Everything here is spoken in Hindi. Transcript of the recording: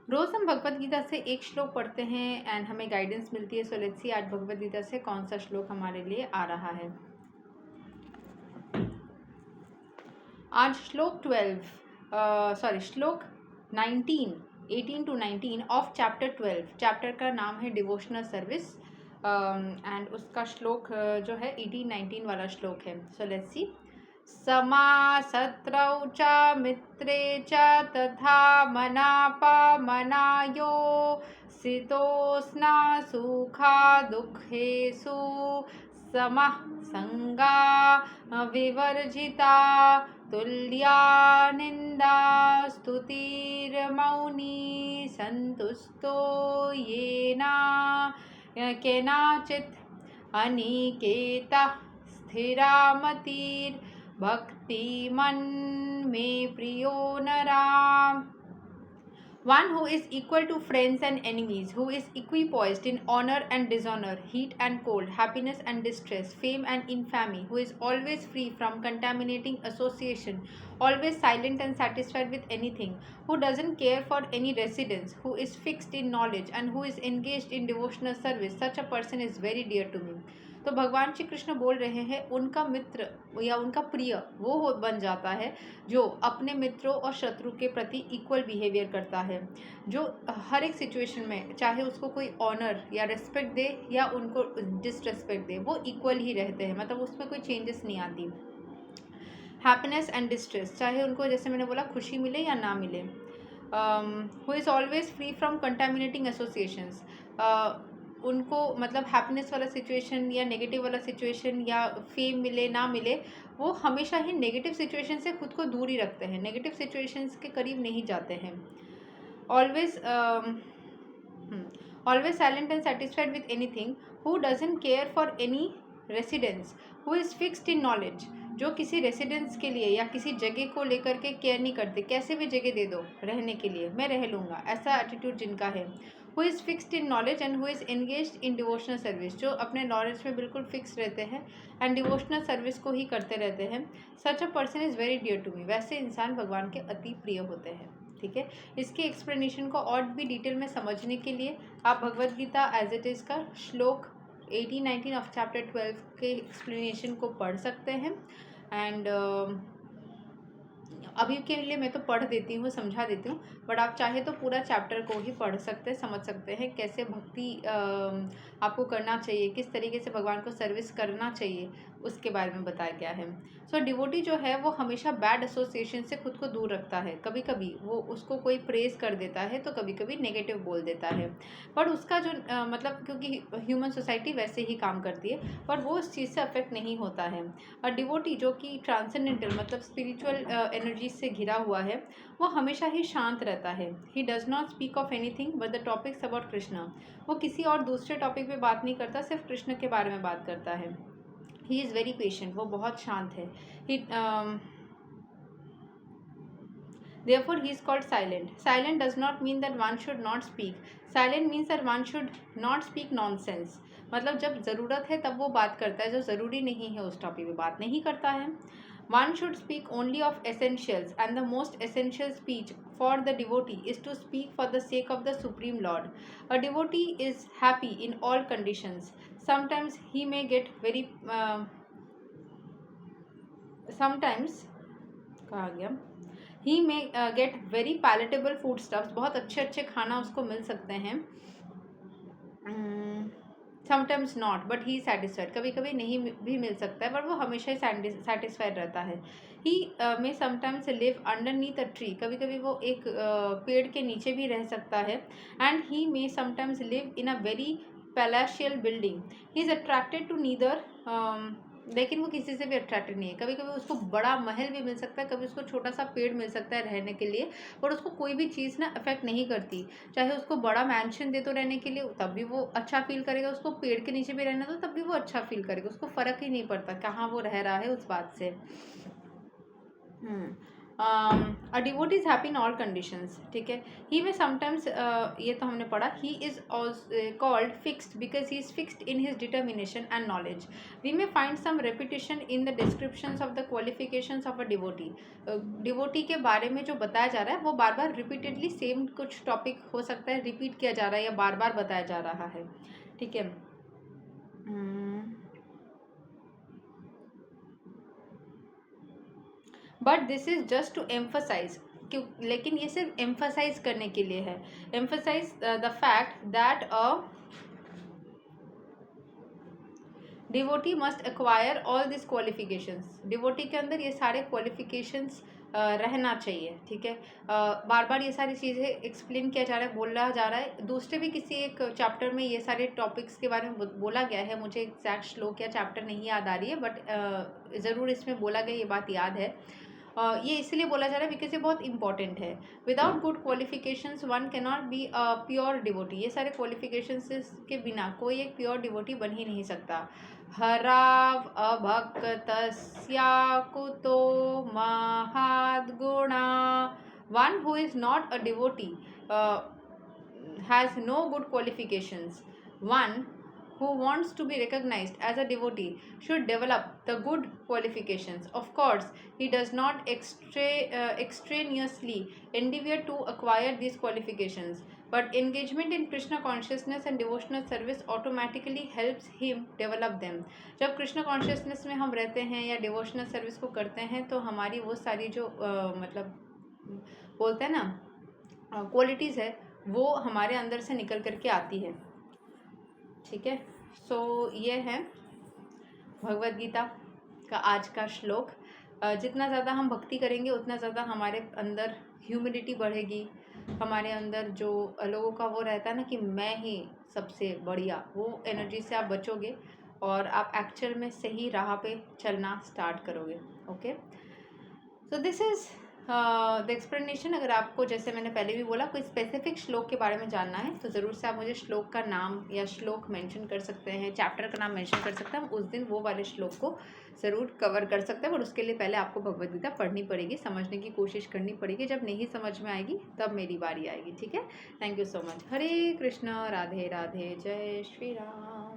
रोज़ हम भगवत गीता से एक श्लोक पढ़ते हैं एंड हमें गाइडेंस मिलती है। सो लेट्स सी आज भगवत गीता से कौन सा श्लोक हमारे लिए आ रहा है। आज श्लोक 19 18 to 19 ऑफ चैप्टर 12। चैप्टर का नाम है डिवोशनल सर्विस एंड उसका श्लोक जो है 18-19 वाला श्लोक है। So let's see. समासत्रौ च मित्रे च तथा मनापमनायो शीतोष्ण सुखा दुःखेषु समः संगा विवर्जिता तुल्या निंदा स्तुतिर्मौनी संतुष्टो येना केनाचित् अनिकेतः स्थिरामतिर्भक्तिमन् मे प्रियो नराम्। One who is equal to friends and enemies, who is equipoised in honor and dishonor, heat and cold, happiness and distress, fame and infamy, who is always free from contaminating association, always silent and satisfied with anything, who doesn't care for any residence, who is fixed in knowledge and who is engaged in devotional service, such a person is very dear to me. तो भगवान श्री कृष्ण बोल रहे हैं उनका मित्र या उनका प्रिय वो बन जाता है जो अपने मित्रों और शत्रु के प्रति इक्वल बिहेवियर करता है, जो हर एक सिचुएशन में चाहे उसको कोई ऑनर या रिस्पेक्ट दे या उनको डिसरिस्पेक्ट दे, वो इक्वल ही रहते हैं, मतलब उसमें कोई चेंजेस नहीं आती। हैप्पीनेस एंड डिस्ट्रेस, चाहे उनको जैसे मैंने बोला खुशी मिले या ना मिले। Who is always free from contaminating associations, उनको मतलब हैप्पीनेस वाला सिचुएशन या नेगेटिव वाला सिचुएशन या फेम मिले ना मिले, वो हमेशा ही नेगेटिव सिचुएशन से खुद को दूर ही रखते हैं, नेगेटिव सिचुएशंस के करीब नहीं जाते हैं। Always silent and satisfied with anything, who doesn't care for any residence, who is fixed in knowledge, जो किसी रेसिडेंस के लिए या किसी जगह को लेकर के केयर नहीं करते, कैसे भी जगह दे दो रहने के लिए मैं रह लूँगा, ऐसा एटीट्यूड जिनका है। Who is fixed in knowledge and who is engaged in devotional service, जो अपने नॉलेज में बिल्कुल फिक्स रहते हैं एंड डिवोशनल सर्विस को ही करते रहते हैं। Such a person is very dear to me, वैसे इंसान भगवान के अति प्रिय होते हैं। ठीक है, इसके एक्सप्लेनेशन को और भी डिटेल में समझने के लिए आप Bhagavad Gita as it is का श्लोक 18-19 ऑफ चैप्टर 12 के एक्सप्लेनेशन को पढ़ सकते हैं। एंड अभी के लिए मैं तो पढ़ देती हूँ, समझा देती हूँ, बट आप चाहे तो पूरा चैप्टर को ही पढ़ सकते हैं, समझ सकते हैं कैसे भक्ति आपको करना चाहिए, किस तरीके से भगवान को सर्विस करना चाहिए, उसके बारे में बताया गया है। सो डिवोटी जो है वो हमेशा बैड एसोसिएशन से खुद को दूर रखता है। कभी कभी वो उसको कोई प्रेज कर देता है तो कभी कभी नेगेटिव बोल देता है, पर उसका जो मतलब क्योंकि ह्यूमन सोसाइटी वैसे ही काम करती है, पर वो उस चीज़ से अफेक्ट नहीं होता है। और डिवोटी जो कि ट्रांसेंडेंटल मतलब स्पिरिचुअल एनर्जी से घिरा हुआ है, वो हमेशा ही शांत रहता है। He does not speak of anything but the topics about Krishna, वो किसी और दूसरे टॉपिक पे बात नहीं करता, सिर्फ कृष्ण के बारे में बात करता है। ही इज़ वेरी पेशेंट, वो बहुत शांत है। ही therefore he is called silent. Silent does not mean that one should not speak. Silent means that one should not speak nonsense. मतलब जब ज़रूरत है तब वो बात करता है, जो ज़रूरी नहीं है उस टॉपिक पे बात नहीं करता है। One should speak only of essentials, and the most essential speech for the devotee is to speak for the sake of the Supreme Lord. A devotee is happy in all conditions. Sometimes he may get very sometimes कहा गया ही में get very palatable food stuffs, बहुत अच्छे अच्छे खाना उसको मिल सकते हैं। Sometimes not but he satisfied, कभी कभी नहीं भी मिल सकता है पर वो हमेशा ही सेटिस्फाइड रहता है। He may sometimes live underneath a tree, कभी कभी वो एक पेड़ के नीचे भी रह सकता है। And he may sometimes live in a very palatial building. He is attracted to neither, लेकिन वो किसी से भी अट्रैक्टेड नहीं है। कभी कभी उसको बड़ा महल भी मिल सकता है, कभी उसको छोटा सा पेड़ मिल सकता है रहने के लिए, और उसको कोई भी चीज़ ना अफेक्ट नहीं करती। चाहे उसको बड़ा मैंशन दे तो रहने के लिए, तब भी वो अच्छा फील करेगा, उसको पेड़ के नीचे भी रहना दो तब भी वो अच्छा फील करेगा, उसको फ़र्क ही नहीं पड़ता कहाँ वो रह रहा है उस बात से। A devotee is happy in all conditions, ठीक है। ही में समटाइम्स, ये तो हमने पढ़ा, he is called fixed because he is fixed in his determination and knowledge. We may find some repetition in the descriptions of the qualifications of a devotee. Devotee के बारे में जो बताया जा रहा है वो बार बार रिपीटेडली सेम कुछ टॉपिक हो सकता है रिपीट किया जा रहा है या बार बार बताया जा रहा है, ठीक है। But this is just to emphasize, क्यों, लेकिन ये सिर्फ एम्फोसाइज करने के लिए है। Emphasize the fact that a devotee must acquire all this qualifications. Devotee के अंदर ये सारे क्वालिफिकेशंस रहना चाहिए, ठीक है। बार बार ये सारी चीज़ें एक्सप्लेन किया जा रहा है, बोला जा रहा है। दूसरे भी किसी एक चैप्टर में ये सारे टॉपिक्स के बारे में बोला गया है, मुझे एग्जैक्ट श्लोक या चैप्टर नहीं याद आ रही है, बट ज़रूर इसमें बोला गया, ये बात याद है। ये इसलिए बोला जा रहा है बिकॉज ये बहुत इंपॉर्टेंट है। Without good qualifications one can not be a pure devotee. ये सारे क्वालिफिकेशंस के बिना कोई एक प्योर डिवोटी बन ही नहीं सकता। हराव अभक्तस्या कुतो महाद्गुणा। One who is not a devotee has no good qualifications. One who wants to be recognized as a devotee should develop the good qualifications. Of course, he does not extraneously endeavor to acquire these qualifications, but engagement in Krishna consciousness and devotional service automatically helps him develop them. जब कृष्ण कॉन्शियसनेस में हम रहते हैं या डिवोशनल सर्विस को करते हैं तो हमारी वो सारी जो मतलब बोलते हैं ना क्वालिटीज़ है वो हमारे अंदर से निकल करके आती है, ठीक है। सो ये है भगवद गीता का आज का श्लोक। जितना ज़्यादा हम भक्ति करेंगे उतना ज़्यादा हमारे अंदर ह्यूमिलिटी बढ़ेगी, हमारे अंदर जो लोगों का वो रहता है ना कि मैं ही सबसे बढ़िया, वो एनर्जी से आप बचोगे और आप एक्चुअल में सही राह पे चलना स्टार्ट करोगे। Okay, so this is the explanation. अगर आपको, जैसे मैंने पहले भी बोला, कोई स्पेसिफिक श्लोक के बारे में जानना है तो ज़रूर से आप मुझे श्लोक का नाम या श्लोक मेंशन कर सकते हैं, चैप्टर का नाम मेंशन कर सकते हैं। हम उस दिन वो वाले श्लोक को ज़रूर कवर कर सकते हैं, पर उसके लिए पहले आपको भगवद गीता पढ़नी पड़ेगी, समझने की कोशिश करनी पड़ेगी। जब नहीं समझ में आएगी तब मेरी बारी आएगी, ठीक है। Thank you so much. Hare Krishna, Radhe Radhe, जय श्री राम।